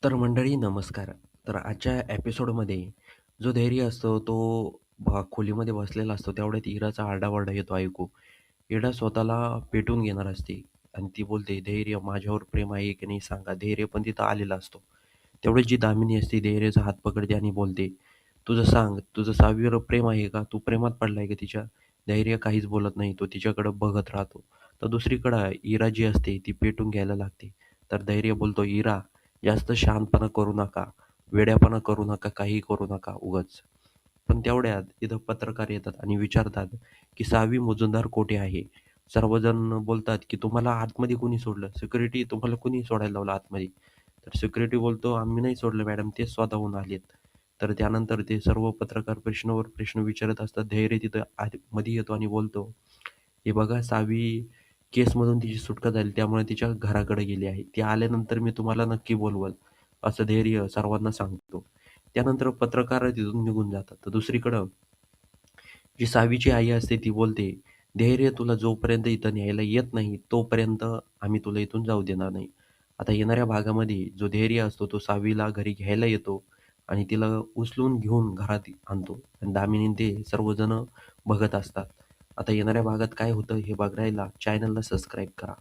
तर मंडळी नमस्कार. तर आजच्या एपिसोडमध्ये जो धैर्य असतो तो खोलीमध्ये बसलेला असतो तेवढ्यात इराचा आरडाओरडा येतो ऐकू. इरा स्वतःला पेटवून घेणार असते आणि ती बोलते, "धैर्य माझ्यावर प्रेम आहे की नाही सांगा." धैर्य पण तिथं आलेला असतो. तेवढ्यात जी दामिनी असते धैर्याचा हात पकडते आणि बोलते, "तुझं सांग, तुझं 6वीवर प्रेम आहे का? तू प्रेमात पडलाय का तिच्या?" धैर्य काहीच बोलत नाही. तो तिच्याकडं बघत राहतो. तर दुसरीकडं इरा जी असते ती पेटून घ्यायला लागते. तर धैर्य बोलतो, "इरा जास्त शहाणपणा करू नका, वेड्यापणा करू नका, काहीही करू नका उगाच." पण तेवढ्यात तिथं पत्रकार येतात आणि विचारतात, की 6वी मुजुमदार कोठे आहे? सर्वजण बोलतात, की "तुम्हाला आतमध्ये कोणी सोडलं? सिक्युरिटी तुम्हाला कोणी सोडायला लावलं आतमध्ये?" तर सिक्युरिटी बोलतो, "आम्ही नाही सोडलं मॅडम, तेच स्वतःहून आलेत." तर त्यानंतर ते सर्व पत्रकार प्रश्नावर प्रश्न विचारत असतात. धैर्य तिथं मध्ये येतो आणि बोलतो, "हे बघा 6वी केसमधून तिची सुटका झाली, त्यामुळे तिच्या घराकडे गेली आहे. ती आल्यानंतर मी तुम्हाला नक्की बोलवल." असं धैर्य सर्वांना सांगतो. त्यानंतर पत्रकार तिथून निघून जातात. तर दुसरीकडं जी 6वीची आई असते ती बोलते, "धैर्य तुला जोपर्यंत इथं न्यायला येत नाही, तोपर्यंत आम्ही तुला इथून जाऊ देणार नाही." आता येणाऱ्या भागामध्ये जो धैर्य असतो तो 6वीला घरी घ्यायला येतो आणि तिला उचलून घेऊन घरात आणतो आणि दामिनी ते सर्वजण बघत असतात. आता येणाऱ्या भागात काय होतं हे बघायला चॅनलला सबस्क्राईब करा.